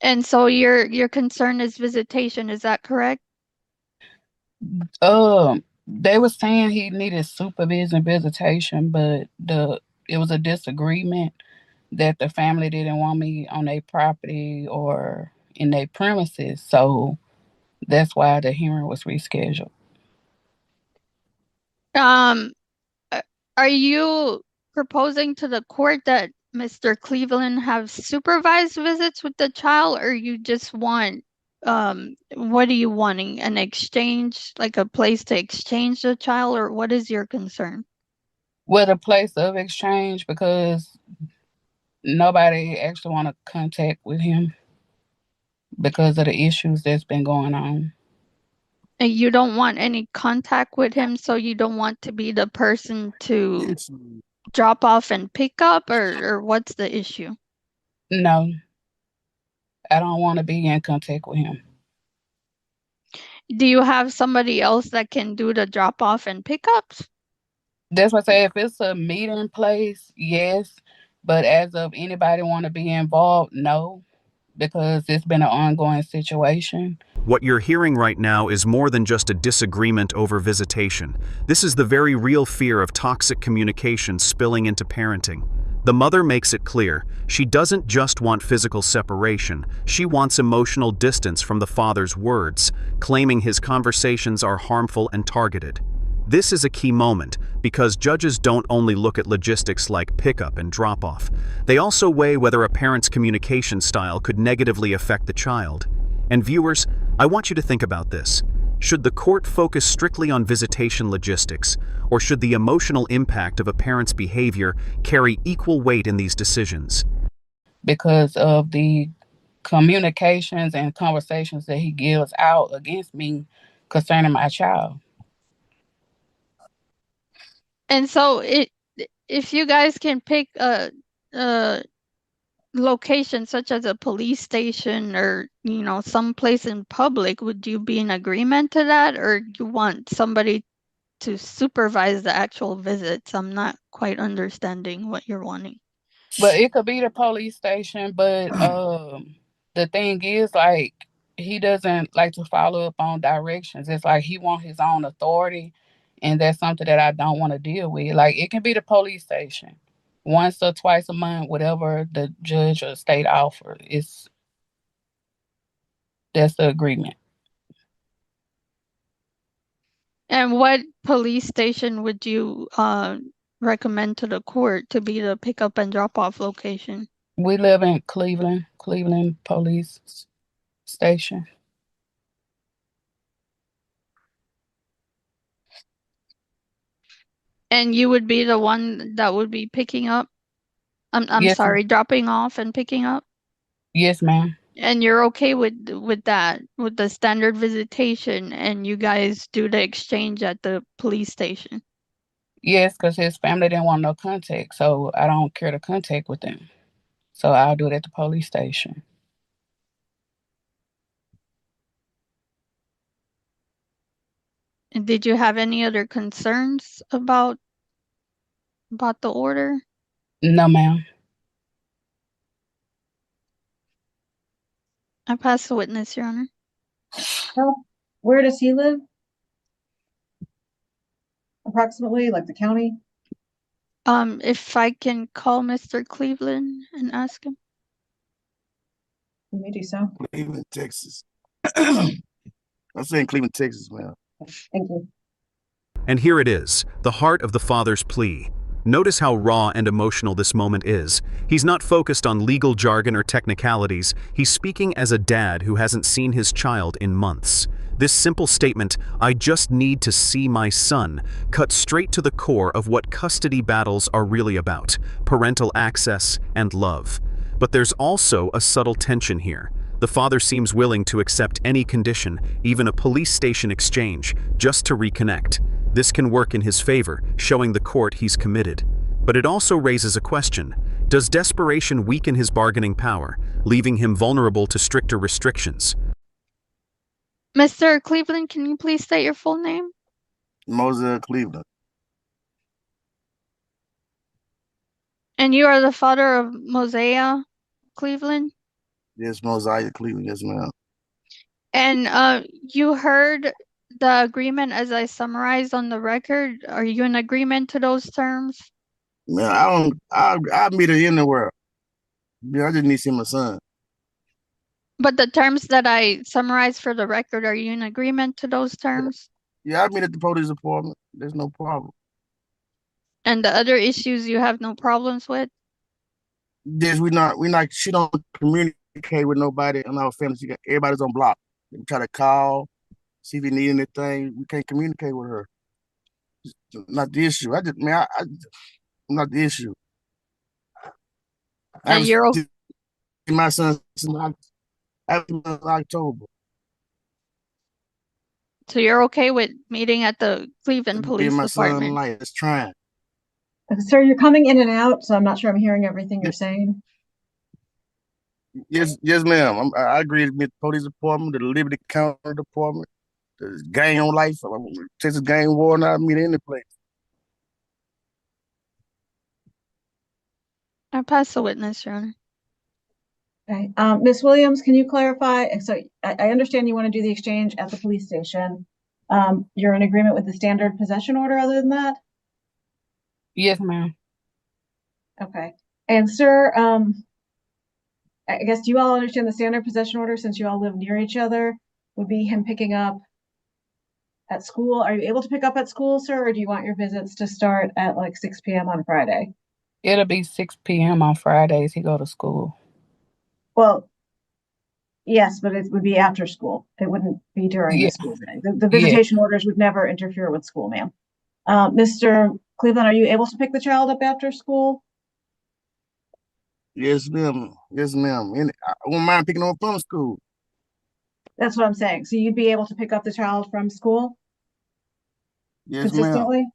And so your concern is visitation, is that correct? They were saying he needed supervision visitation, but it was a disagreement that the family didn't want me on their property or in their premises. So that's why the hearing was rescheduled. Um, a- are you proposing to the court that Mr. Cleveland have supervised visits with the child, or you just want, what are you wanting? An exchange, like a place to exchange the child, or what is your concern? With a place of exchange because nobody actually want to contact with him because of the issues that's been going on. And you don't want any contact with him, so you don't want to be the person to drop off and pick up, or what's the issue? No, I don't want to be in contact with him. Do you have somebody else that can do the drop off and pickups? That's why I say if it's a meeting place, yes. But as of anybody want to be involved, no, because it's been an ongoing situation. What you're hearing right now is more than just a disagreement over visitation. This is the very real fear of toxic communication spilling into parenting. The mother makes it clear she doesn't just want physical separation, she wants emotional distance from the father's words, claiming his conversations are harmful and targeted. This is a key moment because judges don't only look at logistics like pickup and drop-off. They also weigh whether a parent's communication style could negatively affect the child. And viewers, I want you to think about this. Should the court focus strictly on visitation logistics, or should the emotional impact of a parent's behavior carry equal weight in these decisions? Because of the communications and conversations that he gives out against me concerning my child. And so if you guys can pick a location such as a police station or, some place in public, would you be in agreement to that, or you want somebody to supervise the actual visits? I'm not quite understanding what you're wanting. But it could be the police station, but the thing is like he doesn't like to follow up on directions. It's like he wants his own authority and that's something that I don't want to deal with. Like it can be the police station. Once or twice a month, whatever the judge or state offer. That's the agreement. And what police station would you recommend to the court to be the pickup and drop off location? We live in Cleveland, Cleveland Police Station. And you would be the one that would be picking up? I'm Yes, sorry, dropping off and picking up? yes, ma'am. And you're okay with that, with the standard visitation, and you guys do the exchange at the police station? Yes, because his family didn't want no contact, so I don't care to contact with them. So I'll do it at the police station. And did you have any other concerns about the order? No, ma'am. I pass the witness, Your Honor. How, where does he live? Approximately, like the county? If I can call Mr. Cleveland and ask him. Let me do so. Cleveland, Texas. I'm saying Cleveland, Texas, man. Thank you. And here it is, the heart of the father's plea. Notice how raw and emotional this moment is. He's not focused on legal jargon or technicalities. He's speaking as a dad who hasn't seen his child in months. This simple statement, "I just need to see my son," cuts straight to the core of what custody battles are really about: parental access and love. But there's also a subtle tension here. The father seems willing to accept any condition, even a police station exchange, just to reconnect. This can work in his favor, showing the court he's committed. But it also raises a question. Does desperation weaken his bargaining power, leaving him vulnerable to stricter restrictions? Mr. Cleveland, can you please state your full name? Moselle, Cleveland. And you are the father of Mosiah Cleveland? Yes, Mosiah, Cleveland. Yes, ma'am. And you heard the agreement as I summarized on the record. Are you in agreement to those terms? Man, I don't. I meet her anywhere. Yeah, I just need to see my son. But the terms that I summarized for the record, are you in agreement to those terms? Yeah, I meet at the police department. There's no problem. And the other issues you have no problems with? This we not. She don't communicate with nobody in our family. She got everybody's on block. We try to call, see if you need anything. We can't communicate with her. Not the issue. I just man, not the issue. I And haven't you're seen my son since October. so you're okay with meeting at the Cleveland Being Police my son Department? life is trying. Sir, you're coming in and out, so I'm not sure I'm hearing everything you're saying. Yes, ma'am. I agree with the police department, the Liberty County Department, the gang on life, Texas gang war, and I meet any place. I pass the witness, Your Honor. Okay. Ms. Williams, can you clarify? So I understand you want to do the exchange at the police station. You're in agreement with the standard possession order other than that? Yes, ma'am. Okay. And sir, I guess, do you all understand the standard possession order since you all live near each other would be him picking up at school? Are you able to pick up at school, sir, or do you want your visits to start at like 6 p.m. on Friday? It'll be 6 p.m. on Fridays. He go to school. Well, yes, but it would be after school. It wouldn't be during the Yeah, school day. The yeah. visitation orders would never interfere with school, ma'am. Mr. Cleveland, are you able to pick the child up after school? Yes, ma'am. Yes, ma'am. And I won't mind picking up from school. That's what I'm saying. So you'd be able to pick up the child from school Yes, ma'am. consistently?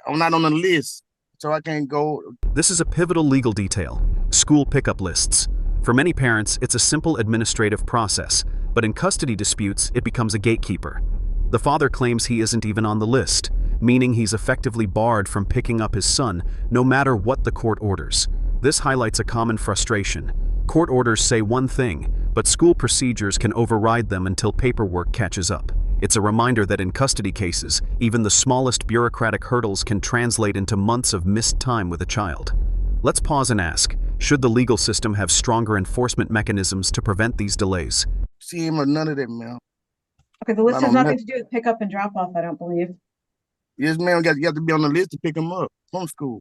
I'm not on the list, so I can't go. This is a pivotal legal detail: school pickup lists. For many parents, it's a simple administrative process, but in custody disputes, it becomes a gatekeeper. The father claims he isn't even on the list, meaning he's effectively barred from picking up his son, no matter what the court orders. This highlights a common frustration. Court orders say one thing, but school procedures can override them until paperwork catches up. It's a reminder that in custody cases, even the smallest bureaucratic hurdles can translate into months of missed time with a child. Let's pause and ask, should the legal system have stronger enforcement mechanisms to prevent these delays? See him or none of that, ma'am. Okay, the list Not has on nothing nothing. to do with pickup and drop off, I don't believe. Yes, ma'am. You have to be on the list to pick him up from school.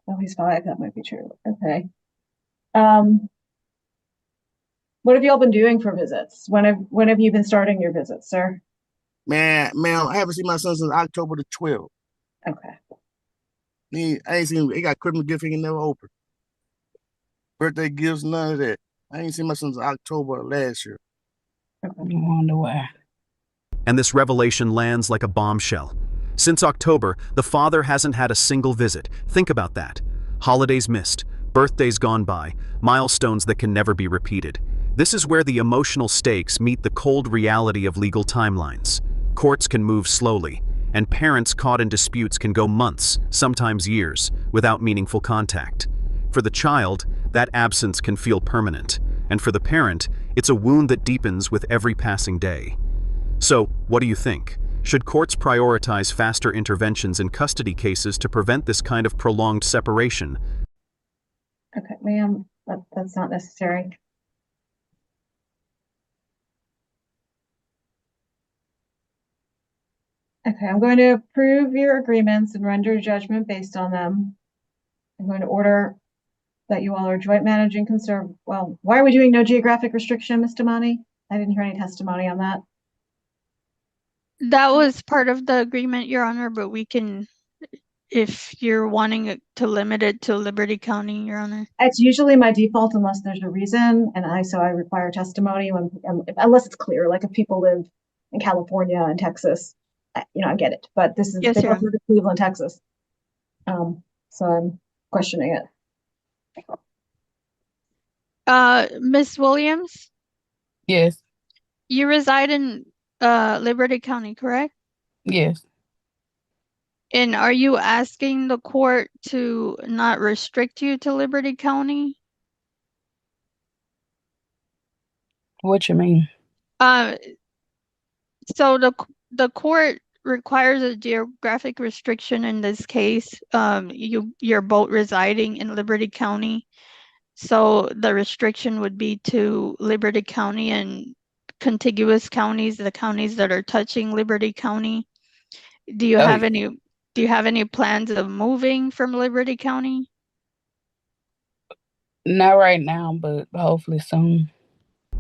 Oh, he's 5. That might be true. Okay. Um, what have y'all been doing for visits? When have you been starting your visits, sir? Ma'am, I haven't seen my son since October the 12th. Okay. I ain't seen. He got Christmas gift he can never open. Birthday gifts, none of that. I ain't seen my son since October of last year. I wonder why. And this revelation lands like a bombshell. Since October, the father hasn't had a single visit. Think about that. Holidays missed, birthdays gone by, milestones that can never be repeated. This is where the emotional stakes meet the cold reality of legal timelines. Courts can move slowly, and parents caught in disputes can go months, sometimes years, without meaningful contact. For the child, that absence can feel permanent, and for the parent, it's a wound that deepens with every passing day. So, what do you think? Should courts prioritize faster interventions in custody cases to prevent this kind of prolonged separation? Okay, ma'am, that's not necessary. Okay, I'm going to approve your agreements and render judgment based on them. I'm going to order that you all are joint managing conserve. Well, why are we doing no geographic restriction, Ms. Damani? I didn't hear any testimony on that. That was part of the agreement, Your Honor, but we can, if you're wanting it to limit it to Liberty County, Your Honor. It's usually my default unless there's a reason, and so I require testimony when, unless it's clear, like if people live in California and Texas, I get it. But this is, Yes, they Your both live in Cleveland, Texas. So I'm questioning it. Miss Williams, Yes, you reside in Liberty County, correct? yes. And are you asking the court to not restrict you to Liberty County? What you mean? Uh, so the court requires a geographic restriction in this case. You're both residing in Liberty County, so the restriction would be to Liberty County and contiguous counties, the counties that are touching Liberty County. Do you Oh, have any do you have any plans of moving from Liberty County? not right now, but hopefully soon.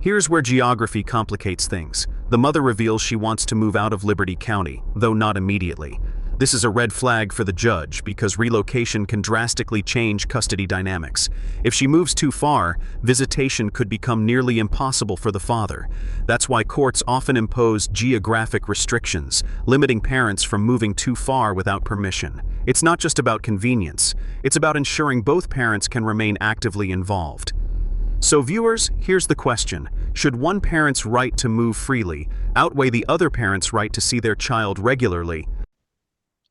Here's where geography complicates things. The mother reveals she wants to move out of Liberty County, though not immediately. This is a red flag for the judge because relocation can drastically change custody dynamics. If she moves too far, visitation could become nearly impossible for the father. That's why courts often impose geographic restrictions, limiting parents from moving too far without permission. It's not just about convenience, it's about ensuring both parents can remain actively involved. So viewers, here's the question. Should one parent's right to move freely outweigh the other parent's right to see their child regularly?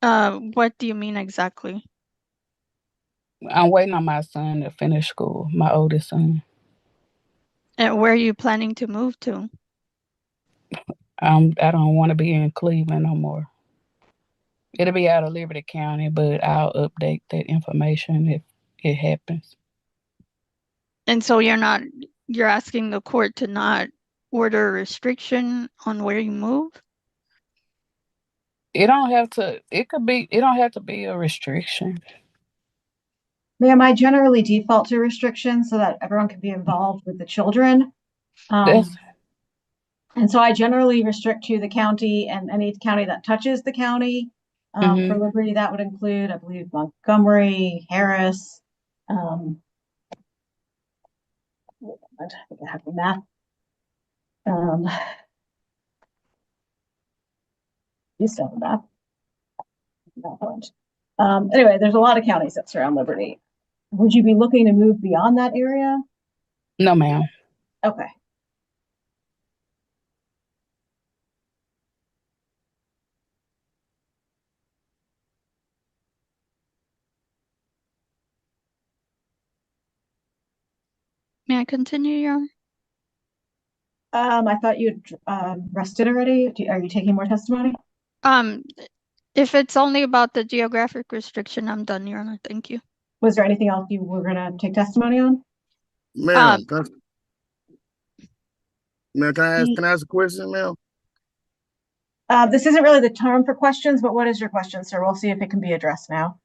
What do you mean exactly? I'm waiting on my son to finish school, my oldest son. And where are you planning to move to? I don't want to be in Cleveland no more. It'll be out of Liberty County, but I'll update that information if it happens. And so you're asking the court to not order a restriction on where you move? It don't have to. It don't have to be a restriction. Ma'am, I generally default to restrictions so that everyone can be involved with the children. That's And so I generally restrict to the county and any county that touches the county. For Liberty, that would include, I believe, Montgomery, Harris. I think I have the map. You still have the map. Anyway, there's a lot of counties that surround Liberty. Would you be looking to move beyond that area? no, ma'am. Okay. May I continue, Your Honor? I thought you had rested already. Are you taking more testimony? Um, if it's only about the geographic restriction, I'm done, Your Honor. Thank you. Was there anything else you were gonna take testimony on? Ma'am, Um, can I ask a question, ma'am? This isn't really the term for questions, but what is your question, sir? We'll see if it can be addressed now.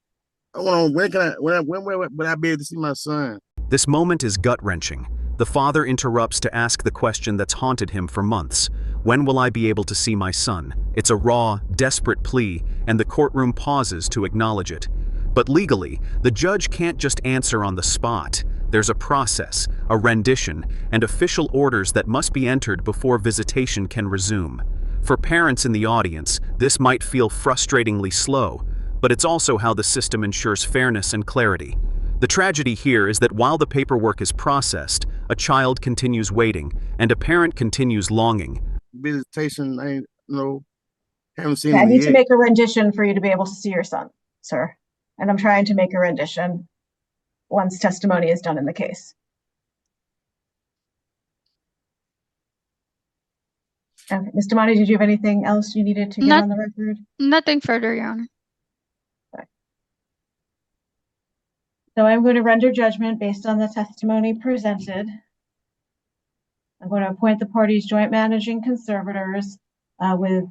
When would I be able to see my son? This moment is gut-wrenching. The father interrupts to ask the question that's haunted him for months. When will I be able to see my son? It's a raw, desperate plea, and the courtroom pauses to acknowledge it. But legally, the judge can't just answer on the spot. There's a process, a rendition, and official orders that must be entered before visitation can resume. For parents in the audience, this might feel frustratingly slow, but it's also how the system ensures fairness and clarity. The tragedy here is that while the paperwork is processed, a child continues waiting, and a parent continues longing. Visitation, haven't seen Yeah, I him need to yet. make a rendition for you to be able to see your son, sir. And I'm trying to make a rendition once testimony is done in the case. Okay, Ms. Damani, did you have anything else you needed to get on the record? Nothing further, Your Honor. So I'm going to render judgment based on the testimony presented. I'm going to appoint the parties joint managing conservators, with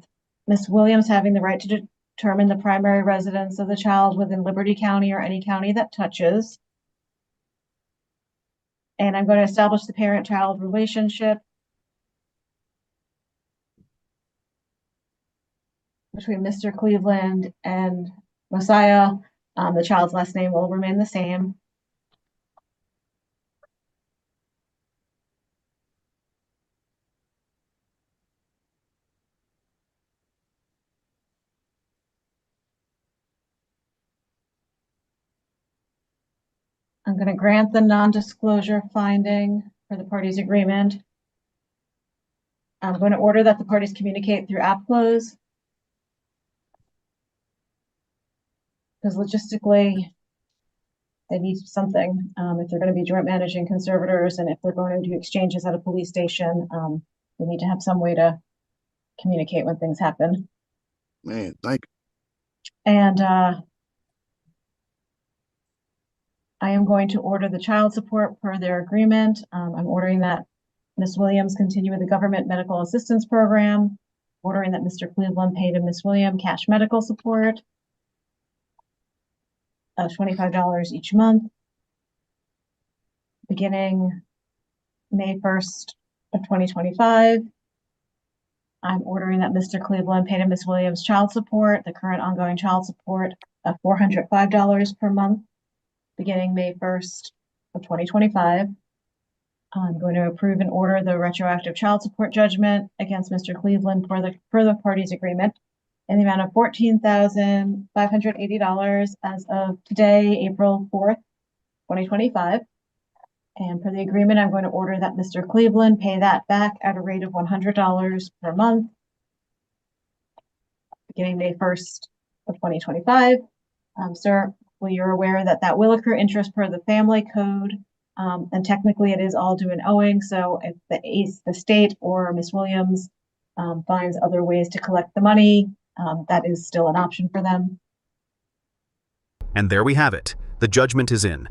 Ms. Williams having the right to determine the primary residence of the child within Liberty County or any county that touches. And I'm going to establish the parent-child relationship between Mr. Cleveland and Messiah. The child's last name will remain the same. I'm going to grant the non-disclosure finding for the parties' agreement. I'm going to order that the parties communicate through app close, because logistically, They need something if they're going to be joint managing conservators, and if they're going to do exchanges at a police station. They need to have some way to communicate when things happen. Man, thank And I am going to order the child support per their agreement. I'm ordering that Ms. Williams continue with the government medical assistance program, ordering that Mr. Cleveland pay to Ms. Williams cash medical support of $25 each month, beginning May 1st of 2025. I'm ordering that Mr. Cleveland pay to Ms. Williams child support, the current ongoing child support of $405 per month, beginning May 1st of 2025. I'm going to approve and order the retroactive child support judgment against Mr. Cleveland for the parties agreement in the amount of $14,580 as of today, April 4th, 2025. And for the agreement, I'm going to order that Mr. Cleveland pay that back at a rate of $100 per month, beginning May 1st of 2025. Sir, well, you're aware that that will accrue interest per the family code. And technically it is all due and owing. So if the state or Ms. Williams finds other ways to collect the money, that is still an option for them. And there we have it. The judgment is in.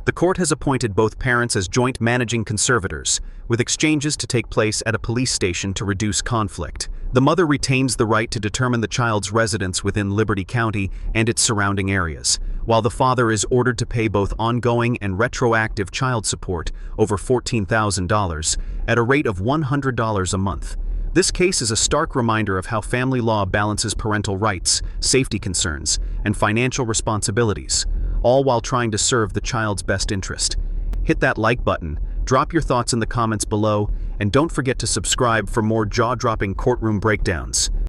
The court has appointed both parents as joint managing conservators, with exchanges to take place at a police station to reduce conflict. The mother retains the right to determine the child's residence within Liberty County and its surrounding areas, while the father is ordered to pay both ongoing and retroactive child support over $14,000 at a rate of $100 a month. This case is a stark reminder of how family law balances parental rights, safety concerns, and financial responsibilities, all while trying to serve the child's best interest. Hit that like button, drop your thoughts in the comments below, and don't forget to subscribe for more jaw-dropping courtroom breakdowns.